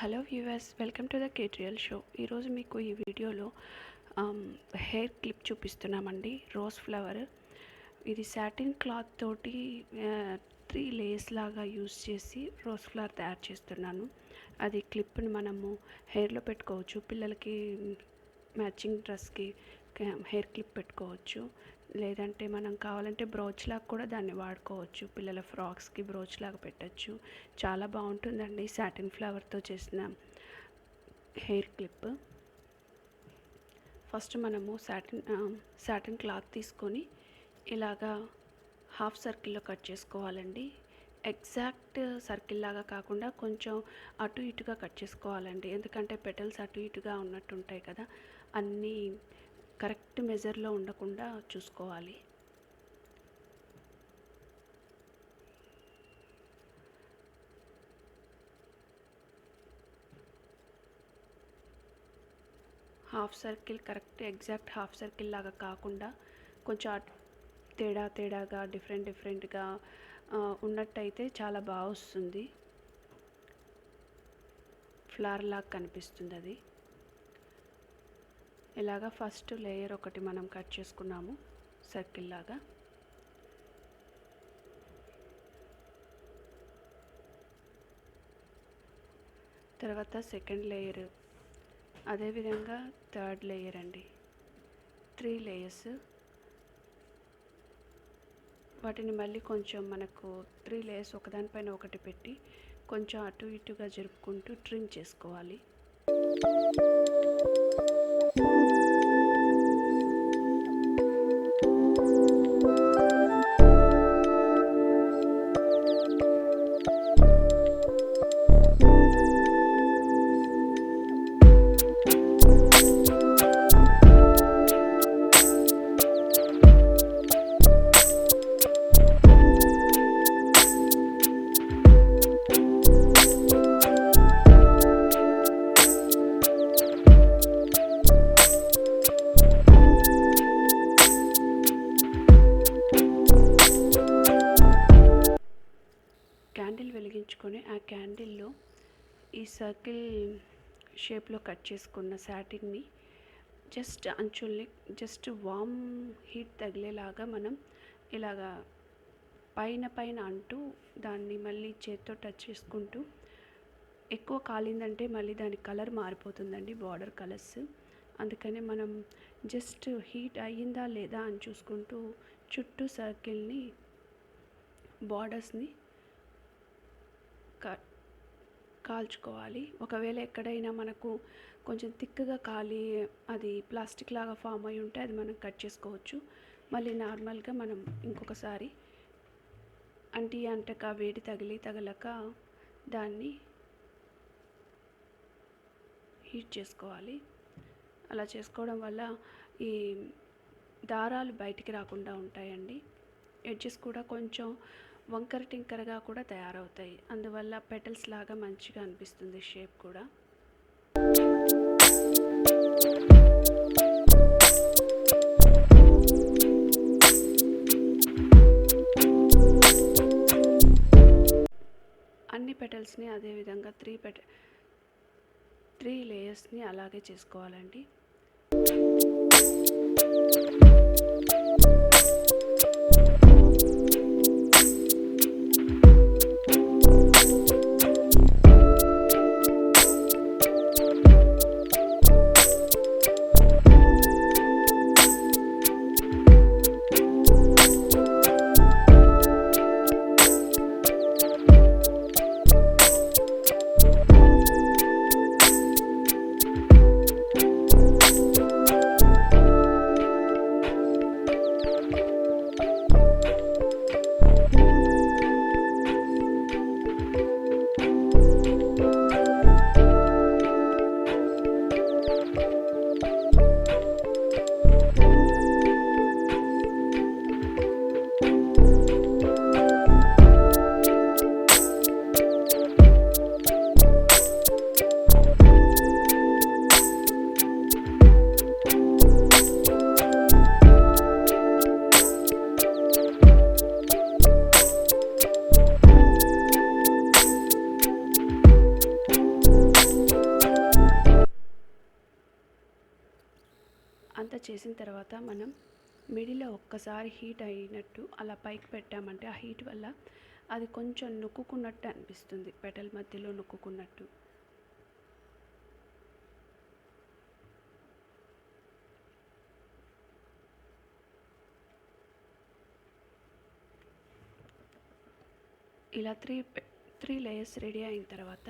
Hello viewers, welcome to the KATRIEL show. ఈరోజు మీకు ఈ వీడియోలో హెయిర్ క్లిప్ చూపిస్తున్నామండి. రోజ్ ఫ్లవర్ ఇది సాటిన్ క్లాత్ తోటి 3 లేయర్స్ లాగా యూస్ చేసి రోజ్ ఫ్లవర్ తయారు చేస్తున్నాను. అది క్లిప్ని మనము హెయిర్లో పెట్టుకోవచ్చు. పిల్లలకి మ్యాచింగ్ డ్రెస్కి హెయిర్ క్లిప్ పెట్టుకోవచ్చు. లేదంటే మనం కావాలంటే బ్రోచ్ లాగా కూడా దాన్ని వాడుకోవచ్చు. పిల్లల ఫ్రాక్స్కి బ్రోచ్ లాగా పెట్టచ్చు. చాలా బాగుంటుందండి సాటిన్ ఫ్లవర్తో చేసిన హెయిర్ క్లిప్. ఫస్ట్ మనము సాటిన్ క్లాత్ తీసుకొని ఇలాగా హాఫ్ సర్కిల్లో కట్ చేసుకోవాలండి. ఎగ్జాక్ట్ సర్కిల్ లాగా కాకుండా కొంచెం అటు ఇటుగా కట్ చేసుకోవాలండి. ఎందుకంటే పెటల్స్ అటు ఇటుగా ఉన్నట్టు ఉంటాయి కదా, అన్నీ కరెక్ట్ మెజర్లో ఉండకుండా చూసుకోవాలి. Half circle correct exact half circle లాగా కాకుండా కొంచెం తేడాగా డిఫరెంట్గా ఉన్నట్టయితే చాలా బాగా వస్తుంది. ఫ్లవర్ లాగా కనిపిస్తుంది అది. ఇలాగా ఫస్ట్ లేయర్ ఒకటి మనం కట్ చేసుకున్నాము సర్కిల్ లాగా. తర్వాత సెకండ్ లేయర్, అదేవిధంగా థర్డ్ లేయర్ అండి. 3 లేయర్స్. వాటిని మళ్ళీ కొంచెం మనకు 3 లేయర్స్ ఒకదానిపైన ఒకటి పెట్టి కొంచెం అటు ఇటుగా జరుపుకుంటూ ట్రిమ్ చేసుకోవాలి. క్యాండిల్ వెలిగించుకొని ఆ క్యాండిల్లో ఈ సర్కిల్ షేప్లో కట్ చేసుకున్న సాటిన్ని జస్ట్ అంచుల్ని జస్ట్ వామ్ హీట్ తగిలేలాగా మనం ఇలాగా పైన అంటూ దాన్ని మళ్ళీ చేత్తో టచ్ చేసుకుంటూ, ఎక్కువ కాలిందంటే మళ్ళీ దాని కలర్ మారిపోతుందండి, బార్డర్ కలర్స్. అందుకని మనం జస్ట్ హీట్ అయ్యిందా లేదా అని చూసుకుంటూ చుట్టూ సర్కిల్ని బార్డర్స్ని కాల్చుకోవాలి. ఒకవేళ ఎక్కడైనా మనకు కొంచెం థిక్గా కాలి అది ప్లాస్టిక్ లాగా ఫామ్ అయి ఉంటే అది మనం కట్ చేసుకోవచ్చు. మళ్ళీ నార్మల్గా మనం ఇంకొకసారి అంటక వేడి తగలక దాన్ని హీట్ చేసుకోవాలి. అలా చేసుకోవడం వల్ల ఈ దారాలు బయటికి రాకుండా ఉంటాయండి. ఎడ్జెస్ కూడా కొంచెం వంకర టింకరగా కూడా తయారవుతాయి. అందువల్ల పెటల్స్ లాగా మంచిగా అనిపిస్తుంది షేప్ కూడా. అన్ని పెటల్స్ని అదేవిధంగా 3 లేయర్స్ని అలాగే చేసుకోవాలండి. ఇదంతా చేసిన తర్వాత మనం మిడిల్లో ఒక్కసారి హీట్ అయినట్టు అలా పైకి పెట్టామంటే ఆ హీట్ వల్ల అది కొంచెం నొక్కుకున్నట్టు అనిపిస్తుంది, పెటల్ మధ్యలో నొక్కుకున్నట్టు. ఇలా త్రీ లేయర్స్ రెడీ అయిన తర్వాత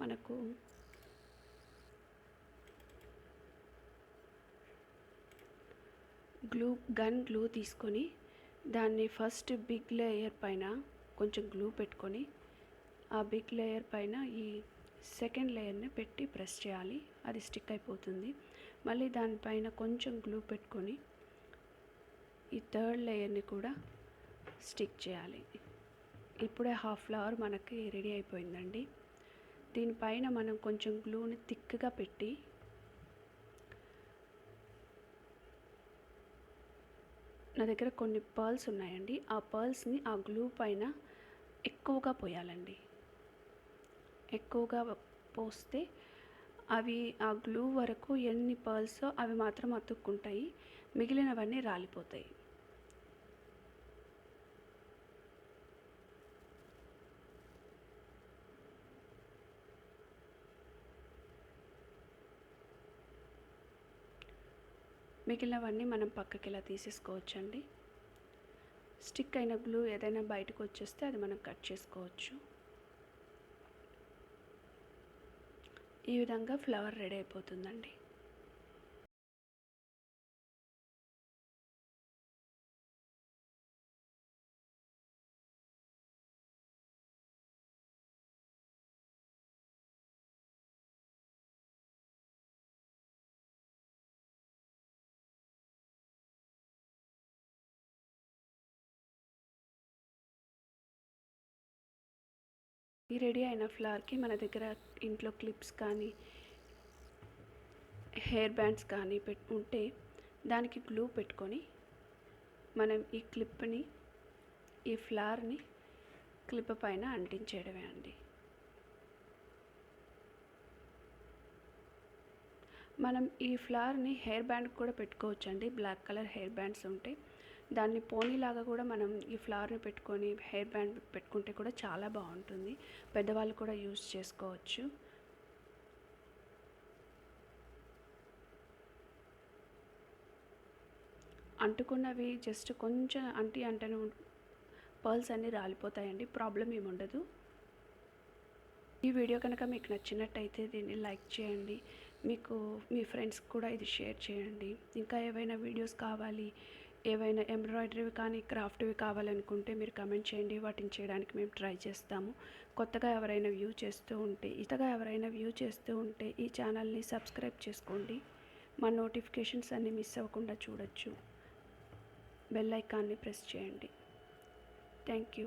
మనకు గన్ గ్లూ తీసుకొని దాన్ని ఫస్ట్ బిగ్ లేయర్ పైన కొంచెం గ్లూ పెట్టుకొని ఆ బిగ్ లేయర్ పైన ఈ సెకండ్ లేయర్ని పెట్టి ప్రెస్ చేయాలి, అది స్టిక్ అయిపోతుంది. మళ్ళీ దానిపైన కొంచెం గ్లూ పెట్టుకొని ఈ థర్డ్ లేయర్ని కూడా స్టిక్ చేయాలి. ఇప్పుడే హాఫ్ ఫ్లవర్ మనకి రెడీ అయిపోయిందండి. దీనిపైన మనం కొంచెం గ్లూని థిక్గా పెట్టి నా దగ్గర కొన్ని పర్ల్స్ ఉన్నాయండి, ఆ పర్ల్స్ని ఆ గ్లూ పైన ఎక్కువగా పోయాలండి. ఎక్కువగా పోస్తే అవి ఆ గ్లూ వరకు ఎన్ని పర్ల్స్ అవి మాత్రం అతుక్కుంటాయి, మిగిలినవన్నీ రాలిపోతాయి. మిగిలినవన్నీ మనం పక్కకి ఇలా తీసేసుకోవచ్చండి. స్టిక్ అయిన గ్లూ ఏదైనా బయటకు వచ్చేస్తే అది మనం కట్ చేసుకోవచ్చు. ఈ విధంగా ఫ్లవర్ రెడీ అయిపోతుందండి. ఈ రెడీ అయిన ఫ్లవర్కి మన దగ్గర ఇంట్లో క్లిప్స్ కానీ హెయిర్ బ్యాండ్స్ కానీ ఉంటే దానికి గ్లూ పెట్టుకొని మనం ఈ క్లిప్ని ఈ ఫ్లవర్ని క్లిప్ పైన అంటించేయడమే అండి. మనం ఈ ఫ్లవర్ని హెయిర్ బ్యాండ్ కూడా పెట్టుకోవచ్చండి. బ్లాక్ కలర్ హెయిర్ బ్యాండ్స్ ఉంటే దాన్ని పోనీలాగా కూడా మనం ఈ ఫ్లవర్ని పెట్టుకొని హెయిర్ బ్యాండ్ పెట్టుకుంటే కూడా చాలా బాగుంటుంది. పెద్దవాళ్ళు కూడా యూజ్ చేసుకోవచ్చు. అంటుకున్నవి జస్ట్ కొంచెం అంటేనే పర్ల్స్ అన్నీ రాలిపోతాయండి. ప్రాబ్లం ఏముండదు. ఈ వీడియో కనుక మీకు నచ్చినట్టయితే దీన్ని లైక్ చేయండి. మీకు మీ ఫ్రెండ్స్కి కూడా ఇది షేర్ చేయండి. ఇంకా ఏవైనా వీడియోస్ కావాలి, ఏవైనా ఎంబ్రాయిడరీవి కానీ క్రాఫ్ట్వి కావాలనుకుంటే మీరు కమెంట్ చేయండి. వాటిని చేయడానికి మేము ట్రై చేస్తాము. కొత్తగా ఎవరైనా వ్యూ చేస్తూ ఉంటే ఈ ఛానల్ని సబ్స్క్రైబ్ చేసుకోండి. మా నోటిఫికేషన్స్ అన్నీ మిస్ అవ్వకుండా చూడొచ్చు. బెల్ ఐకాన్ని ప్రెస్ చేయండి. Thank you.